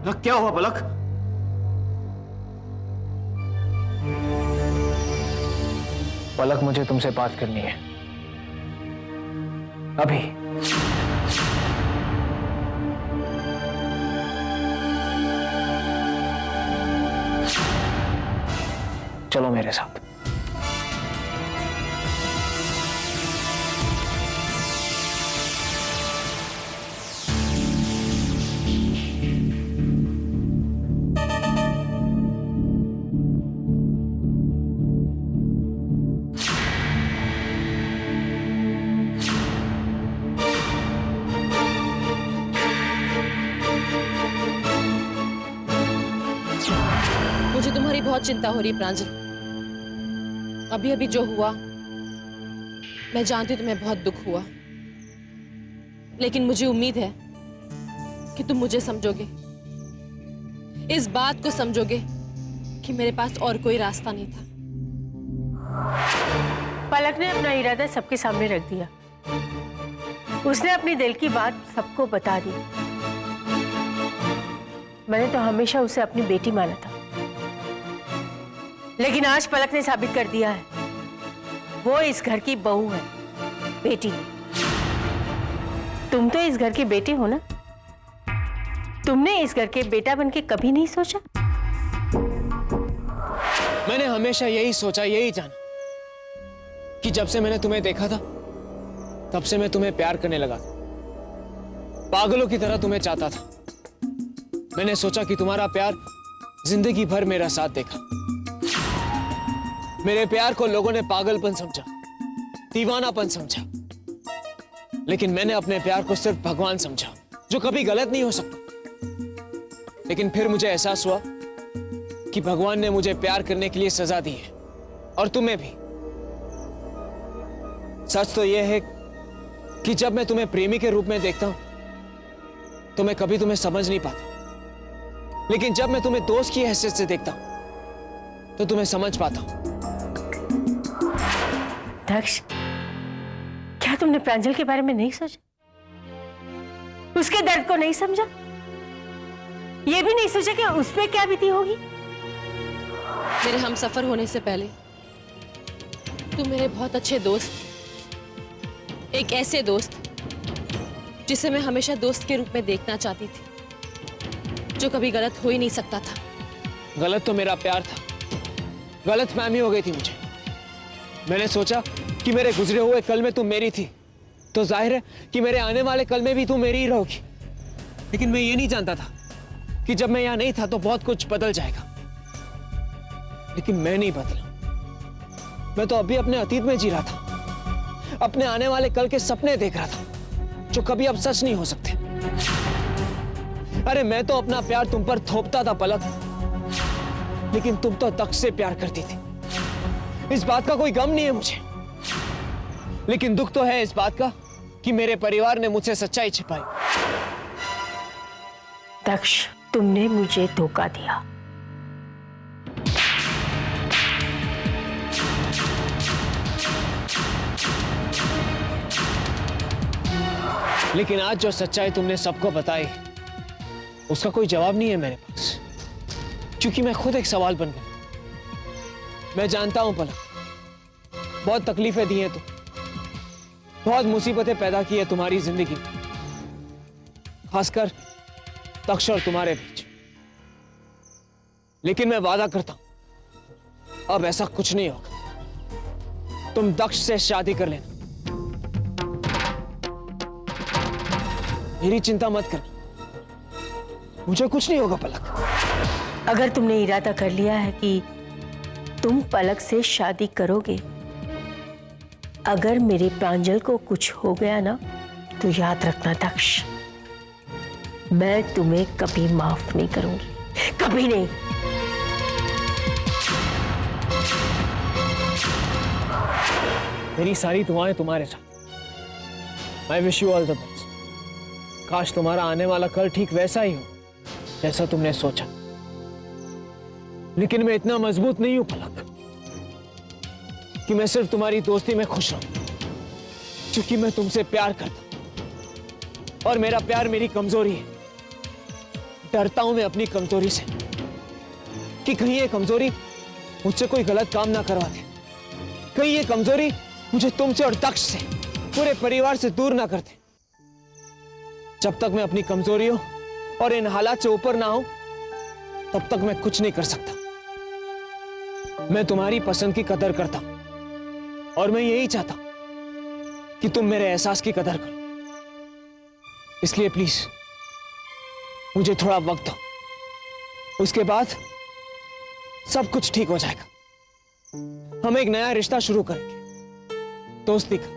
क्या हुआ पलक? पलक, मुझे तुमसे बात करनी है अभी। चलो मेरे साथ। मुझे तुम्हारी बहुत चिंता हो रही है प्रांजल। अभी अभी जो हुआ, मैं जानती हूँ तुम्हें बहुत दुख हुआ, लेकिन मुझे उम्मीद है कि तुम मुझे समझोगे, इस बात को समझोगे कि मेरे पास और कोई रास्ता नहीं था। पलक ने अपना इरादा सबके सामने रख दिया। उसने अपनी दिल की बात सबको बता दी। मैंने तो हमेशा उसे अपनी बेटी माना था, लेकिन आज पलक ने साबित कर दिया है वो इस घर की बहू है, बेटी। तुम तो इस घर की बेटी हो ना? तुमने इस घर के बेटा बनके कभी नहीं सोचा? मैंने हमेशा यही सोचा, यही जाना कि जब से मैंने तुम्हें देखा था तब से मैं तुम्हें प्यार करने लगा था, पागलों की तरह तुम्हें चाहता था। मैंने सोचा कि तुम्हारा प्यार जिंदगी भर मेरा साथ देगा। मेरे प्यार को लोगों ने पागलपन समझा, दीवानापन समझा, लेकिन मैंने अपने प्यार को सिर्फ भगवान समझा, जो कभी गलत नहीं हो सकता। लेकिन फिर मुझे एहसास हुआ कि भगवान ने मुझे प्यार करने के लिए सजा दी है, और तुम्हें भी। सच तो यह है कि जब मैं तुम्हें प्रेमी के रूप में देखता हूं तो मैं कभी तुम्हें समझ नहीं पाता, लेकिन जब मैं तुम्हें दोस्त की हैसियत से देखता हूं तो तुम्हें समझ पाता हूं। दक्ष, क्या तुमने प्रांजल के बारे में नहीं सोचा? उसके दर्द को नहीं समझा? यह भी नहीं सोचा कि उस पे क्या बीती होगी? मेरे हम सफर होने से पहले तुम मेरे बहुत अच्छे दोस्त, एक ऐसे दोस्त जिसे मैं हमेशा दोस्त के रूप में देखना चाहती थी, जो कभी गलत हो ही नहीं सकता था। गलत तो मेरा प्यार था, गलत फहमी हो गई थी मुझे। मैंने सोचा कि मेरे गुजरे हुए कल में तुम मेरी थी, तो जाहिर है कि मेरे आने वाले कल में भी तुम मेरी ही रहोगी। लेकिन मैं ये नहीं जानता था कि जब मैं यहां नहीं था तो बहुत कुछ बदल जाएगा। लेकिन मैं नहीं बदला। मैं तो अभी अपने अतीत में जी रहा था, अपने आने वाले कल के सपने देख रहा था, जो कभी अब सच नहीं हो सकते। अरे मैं तो अपना प्यार तुम पर थोपता था पलक, लेकिन तुम तो दक्ष से प्यार करती थी। इस बात का कोई गम नहीं है मुझे, लेकिन दुख तो है इस बात का कि मेरे परिवार ने मुझसे सच्चाई छिपाई। दक्ष, तुमने मुझे धोखा दिया। लेकिन आज जो सच्चाई तुमने सबको बताई, उसका कोई जवाब नहीं है मेरे पास, क्योंकि मैं खुद एक सवाल बन गया। मैं जानता हूं पलक, बहुत तकलीफें दी हैं तुम, बहुत मुसीबतें पैदा की है तुम्हारी जिंदगी में, खासकर दक्ष और तुम्हारे बीच। लेकिन मैं वादा करता हूं अब ऐसा कुछ नहीं होगा। तुम दक्ष से शादी कर लेना, मेरी चिंता मत करना, मुझे कुछ नहीं होगा पलक। अगर तुमने इरादा कर लिया है कि तुम पलक से शादी करोगे, अगर मेरे प्रांजल को कुछ हो गया ना, तो याद रखना दक्ष, मैं तुम्हें कभी माफ नहीं करूंगी, कभी नहीं। मेरी सारी दुआएं तुम्हारे साथ। I wish you all the best. काश तुम्हारा आने वाला कल ठीक वैसा ही हो जैसा तुमने सोचा, लेकिन मैं इतना मजबूत नहीं हूं पलक कि मैं सिर्फ तुम्हारी दोस्ती में खुश रहूं, क्योंकि मैं तुमसे प्यार करता हूं और मेरा प्यार मेरी कमजोरी है। डरता हूं मैं अपनी कमजोरी से, कि कहीं ये कमजोरी मुझसे कोई गलत काम ना करवा दे, कहीं ये कमजोरी मुझे तुमसे और दक्ष से, पूरे परिवार से दूर ना कर दे। जब तक मैं अपनी कमजोरियों और इन हालात से ऊपर ना हूं, तब तक मैं कुछ नहीं कर सकता। मैं तुम्हारी पसंद की कदर करता हूं और मैं यही चाहता हूं कि तुम मेरे एहसास की कदर करो। इसलिए प्लीज मुझे थोड़ा वक्त दो, उसके बाद सब कुछ ठीक हो जाएगा। हम एक नया रिश्ता शुरू करेंगे, दोस्ती का।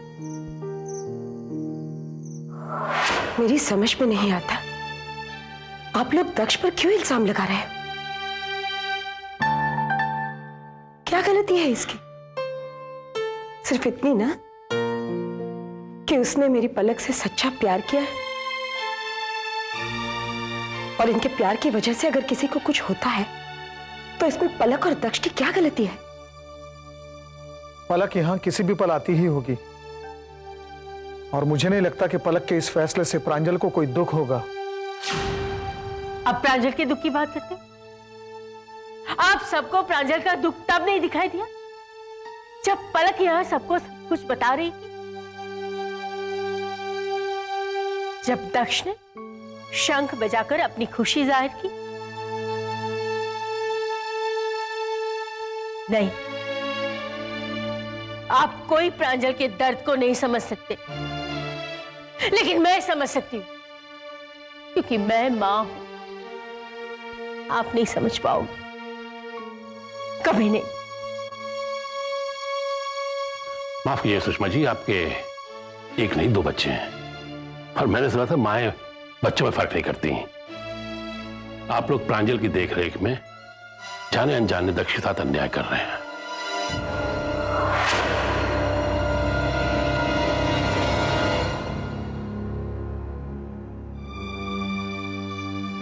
मेरी समझ में नहीं आता, आप लोग दक्ष पर क्यों इल्जाम लगा रहे हैं? क्या गलती है इसकी? सिर्फ इतनी ना कि उसने मेरी पलक से सच्चा प्यार किया है, और इनके प्यार की वजह से अगर किसी को कुछ होता है तो इसमें पलक और दक्ष की क्या गलती है? पलक यहां किसी भी पल आती ही होगी, और मुझे नहीं लगता कि पलक के इस फैसले से प्रांजल को कोई दुख होगा। अब प्रांजल के दुख की बात करते हैं? आप सबको प्रांजल का दुख तब नहीं दिखाई दिया जब पलक यहां सबको सब कुछ बता रही थी, जब दक्ष ने शंख बजाकर अपनी खुशी जाहिर की। नहीं, आप कोई प्रांजल के दर्द को नहीं समझ सकते, लेकिन मैं समझ सकती हूं, क्योंकि मैं मां हूं। आप नहीं समझ पाओगे, कभी नहीं। माफ कीजिए सुषमा जी, आपके एक नहीं 2 बच्चे हैं, और मैंने सुना था माएं बच्चों में फर्क नहीं करती। आप लोग प्रांजल की देखरेख में जाने अनजाने दक्ष के साथ अन्याय कर रहे हैं।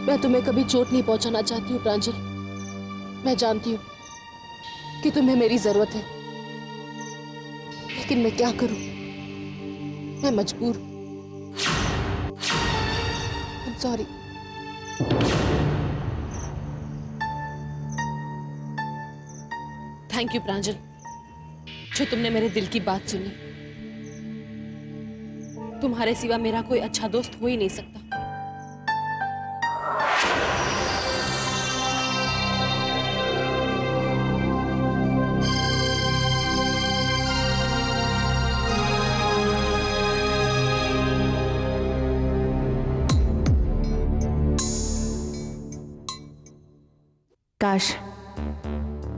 मैं तुम्हें कभी चोट नहीं पहुंचाना चाहती हूँ प्रांजल। मैं जानती हूँ कि तुम्हें मेरी जरूरत है, लेकिन मैं क्या करूं? मैं मजबूर हूं। I'm sorry। थैंक यू प्रांजल, जो तुमने मेरे दिल की बात सुनी। तुम्हारे सिवा मेरा कोई अच्छा दोस्त हो ही नहीं सकता।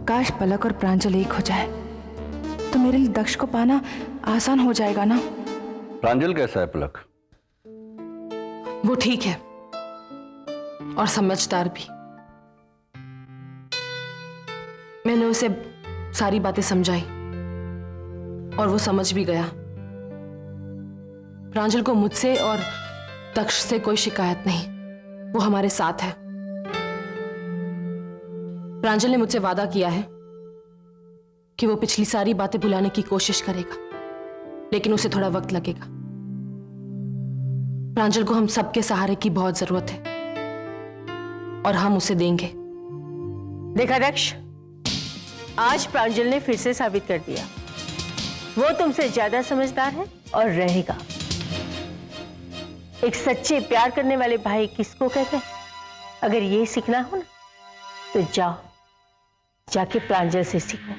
काश पलक और प्रांजल एक हो जाए तो मेरे लिए दक्ष को पाना आसान हो जाएगा ना। प्रांजल कैसा है पलक? वो ठीक है और समझदार भी। मैंने उसे सारी बातें समझाई और वो समझ भी गया। प्रांजल को मुझसे और दक्ष से कोई शिकायत नहीं, वो हमारे साथ है। प्रांजल ने मुझसे वादा किया है कि वो पिछली सारी बातें भुलाने की कोशिश करेगा, लेकिन उसे थोड़ा वक्त लगेगा। प्रांजल को हम सबके सहारे की बहुत जरूरत है और हम उसे देंगे। देखा दक्ष, आज प्रांजल ने फिर से साबित कर दिया वो तुमसे ज्यादा समझदार है और रहेगा। एक सच्चे प्यार करने वाले भाई किसको कहते हैं? अगर ये सीखना हो ना तो जाओ, जाके प्रांजल से सीखो।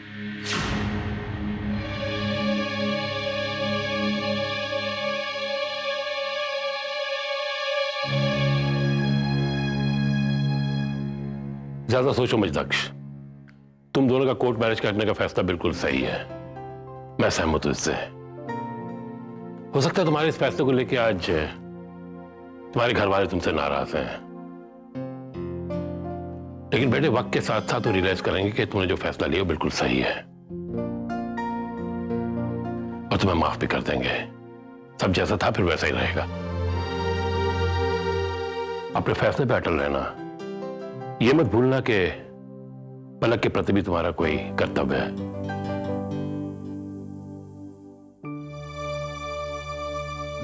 ज्यादा सोचो मत दक्ष, तुम दोनों का कोर्ट मैरिज करने का फैसला बिल्कुल सही है। मैं सहमत हूं इससे। हो सकता है तुम्हारे इस फैसले को लेकर आज तुम्हारे घर वाले तुमसे नाराज हैं, लेकिन बेटे वक्त के साथ साथ वो रियलाइज करेंगे कि तुमने जो फैसला लिया बिल्कुल सही है और तुम्हें माफ भी कर देंगे। सब जैसा था फिर वैसा ही रहेगा। अपने फैसले पे अटल रहना, ये मत भूलना कि पलक के प्रति भी तुम्हारा कोई कर्तव्य है।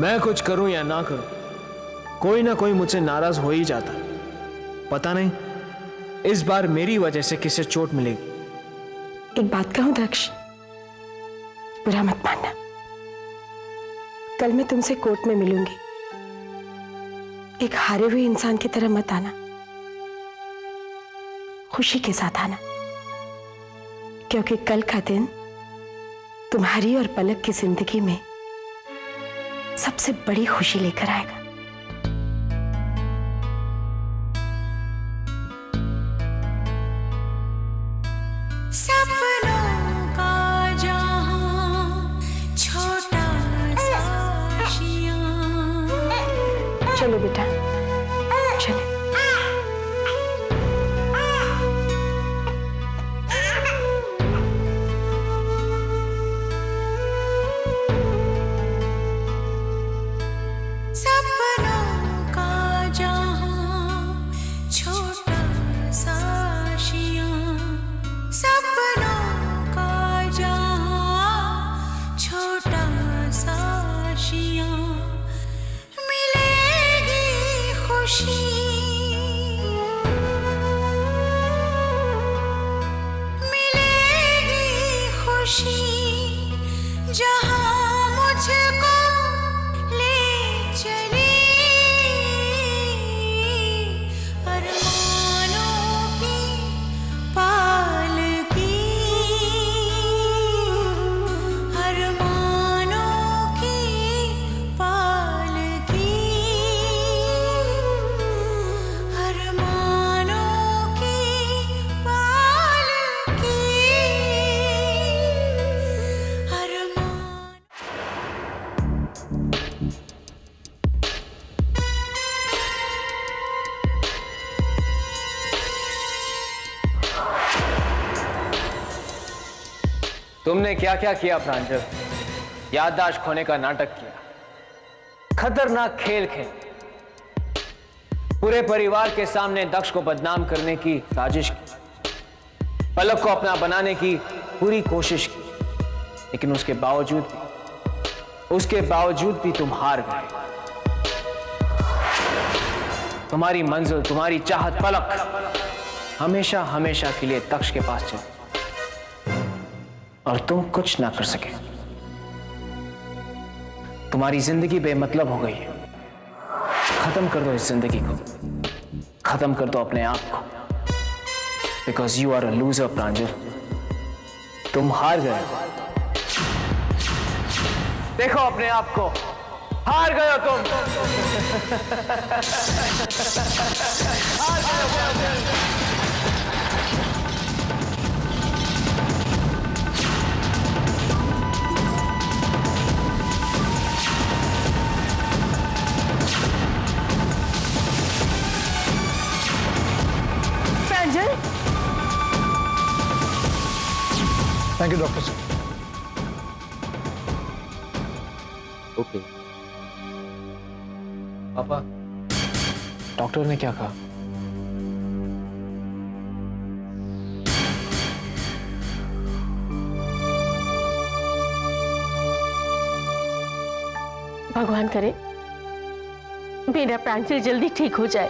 मैं कुछ करूं या ना करूं, कोई ना कोई मुझसे नाराज हो ही जाता। पता नहीं इस बार मेरी वजह से किसे चोट मिलेगी। एक बात कहूं दक्ष, बुरा मत मानना। कल मैं तुमसे कोर्ट में मिलूंगी। एक हारे हुए इंसान की तरह मत आना, खुशी के साथ आना, क्योंकि कल का दिन तुम्हारी और पलक की जिंदगी में सबसे बड़ी खुशी लेकर आएगा। सपनों का जहां छोटा सा आशियां। चलो बेटा, चलो। सपनों का जहां छोटा सा आशियां। सपनों का जहां छोटा सा आशियां। मिलेगी खुशी, मिलेगी खुशी जहां मुझको ले चली। अरमानों की पालकी, अरमानों की पालकी, अरमानों की पालकी, अरमान। तुमने क्या क्या किया प्रांजल? याददाश्त खोने का नाटक किया, खतरनाक खेल खेल, पूरे परिवार के सामने दक्ष को बदनाम करने की साजिश की, पलक को अपना बनाने की पूरी कोशिश की, लेकिन उसके बावजूद भी तुम हार गए। तुम्हारी मंजिल, तुम्हारी चाहत पलक हमेशा हमेशा के लिए दक्ष के पास चली और तुम कुछ ना कर सके। तुम्हारी जिंदगी बेमतलब हो गई है। खत्म कर दो इस जिंदगी को, खत्म कर दो अपने आप को, because you are a loser Pranjal. तुम हार गए हो। देखो अपने आप को, हार गए हो तुम। हार गए हो। प्रांजल, थैंक यू डॉक्टर साहब। ओके पापा, डॉक्टर ने क्या कहा? भगवान करे मेरा प्रांजल जल्दी ठीक हो जाए।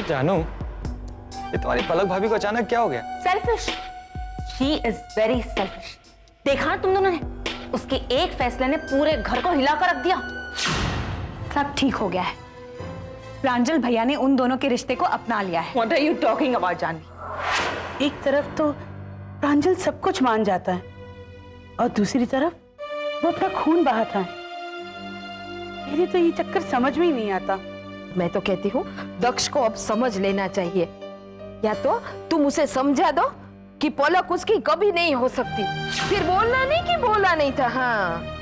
जानू, ये तुम्हारी पलक भाभी को अचानक क्या हो गया? Selfish, she is very selfish. देखा ना तुम दोनों ने, उसके एक फैसले ने पूरे घर को हिलाकर रख दिया। सब ठीक हो गया है। प्रांजल भैया ने उन दोनों के रिश्ते को अपना लिया है। What are you talking about, Janvi? एक तरफ तो प्रांजल सब कुछ मान जाता है और दूसरी तरफ वो अपना खून बहाता है। मेरे तो ये चक्कर समझ में ही नहीं आता। मैं तो कहती हूँ दक्ष को अब समझ लेना चाहिए, या तो तुम उसे समझा दो कि पलक उसकी कभी नहीं हो सकती, फिर बोलना नहीं कि बोला नहीं था। हाँ,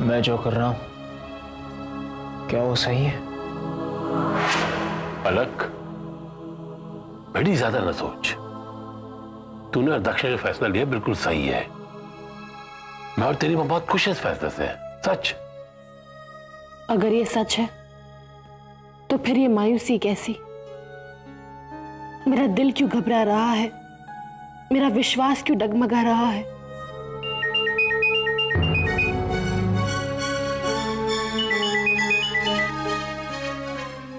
मैं जो कर रहा हूं क्या वो सही है? पलक, बड़ी ज्यादा न सोच। तूने और दक्ष ने जो फैसला लिया बिल्कुल सही है। मैं और तेरी मां बहुत खुश है इस फैसले से, सच। अगर ये सच है तो फिर ये मायूसी कैसी? मेरा दिल क्यों घबरा रहा है? मेरा विश्वास क्यों डगमगा रहा है?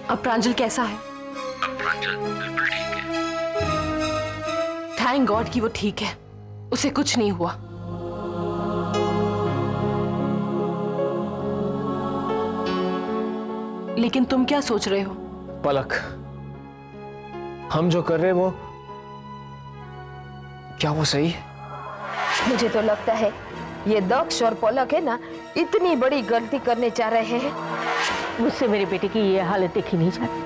अब प्रांजल कैसा है? अब प्रांजल बिल्कुल ठीक है। थैंक गॉड कि वो ठीक है, उसे कुछ नहीं हुआ। लेकिन तुम क्या सोच रहे हो? पलक, हम जो कर रहे हैं वो क्या वो सही है? मुझे तो लगता है ये दक्ष और पलक है ना, इतनी बड़ी गलती करने जा रहे हैं। मुझसे मेरे बेटे की ये हालत देखी नहीं जाती।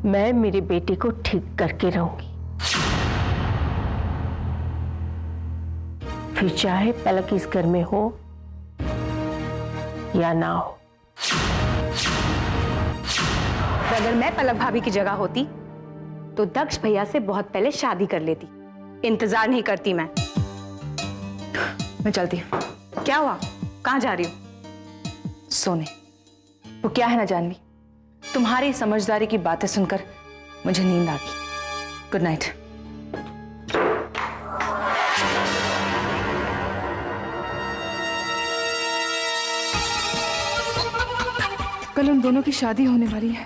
मैं मेरे बेटे को ठीक करके रहूंगी, फिर चाहे पलक इस घर में हो या ना हो। अगर मैं पलक भाभी की जगह होती तो दक्ष भैया से बहुत पहले शादी कर लेती। इंतजार नहीं करती मैं चलती हूँ। क्या हुआ, कहाँ जा रही हो? सोने। वो क्या है ना जानवी, तुम्हारी समझदारी की बातें सुनकर मुझे नींद आ गई। Good night. कल उन दोनों की शादी होने वाली है।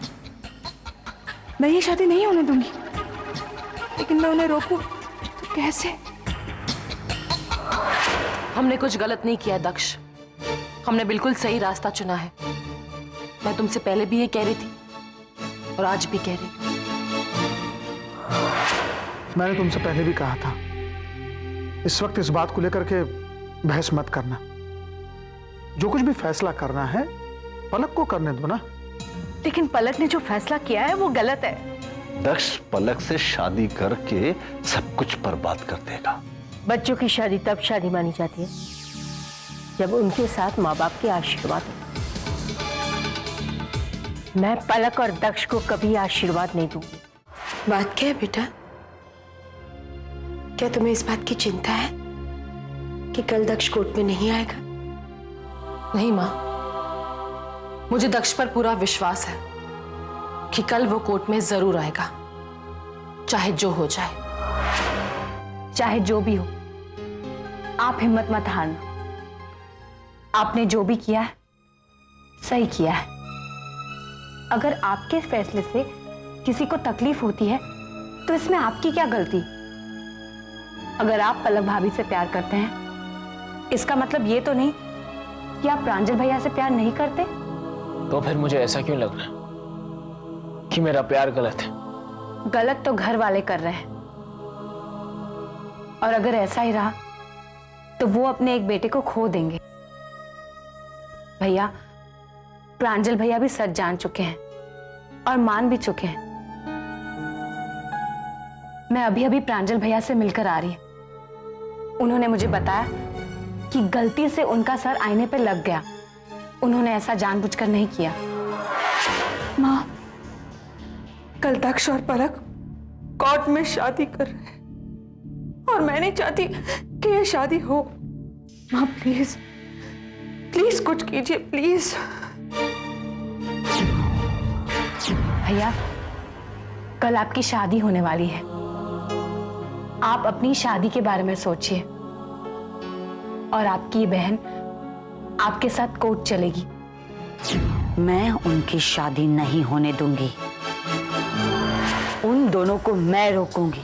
मैं ये शादी नहीं होने दूंगी, लेकिन मैं उन्हें रोकूं तो कैसे? हमने कुछ गलत नहीं किया दक्ष, हमने बिल्कुल सही रास्ता चुना है। मैं तुमसे पहले भी ये कह रही थी और आज भी कह रही हूं। मैंने तुमसे पहले भी कहा था, इस वक्त इस बात को लेकर के बहस मत करना। जो कुछ भी फैसला करना है पलक को करने दो ना। लेकिन पलक ने जो फैसला किया है वो गलत है। दक्ष पलक से शादी करके सब कुछ बर्बाद कर देगा। बच्चों की शादी तब शादी मानी जाती है जब उनके साथ माँ बाप के आशीर्वाद हो। मैं पलक और दक्ष को कभी आशीर्वाद नहीं दूंगी। बात क्या है बेटा? क्या तुम्हें इस बात की चिंता है कि कल दक्ष कोर्ट में नहीं आएगा? नहीं माँ, मुझे दक्ष पर पूरा विश्वास है कि कल वो कोर्ट में जरूर आएगा, चाहे जो हो जाए। चाहे जो भी हो, आप हिम्मत मत हारना। आपने जो भी किया है सही किया है। अगर आपके फैसले से किसी को तकलीफ होती है तो इसमें आपकी क्या गलती? अगर आप पलक भाभी से प्यार करते हैं, इसका मतलब ये तो नहीं कि आप प्रांजल भैया से प्यार नहीं करते। तो फिर मुझे ऐसा क्यों लग रहा है कि मेरा प्यार गलत है? गलत तो घर वाले कर रहे हैं, और अगर ऐसा ही रहा तो वो अपने एक बेटे को खो देंगे। भैया, प्रांजल भैया भी सच जान चुके हैं और मान भी चुके हैं। मैं अभी अभी प्रांजल भैया से मिलकर आ रही हूं। उन्होंने मुझे बताया कि गलती से उनका सर आईने पे लग गया। उन्होंने ऐसा जानबूझकर नहीं किया। माँ, कल दक्ष और पलक कोर्ट में शादी कर रहे हैं और मैं नहीं चाहती कि ये शादी हो। माँ प्लीज प्लीज कुछ कीजिए, प्लीज। भैया, कल आपकी शादी होने वाली है। आप अपनी शादी के बारे में सोचिए, और आपकी बहन आपके साथ कोर्ट चलेगी। मैं उनकी शादी नहीं होने दूंगी। उन दोनों को मैं रोकूंगी।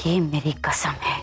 ये मेरी कसम है।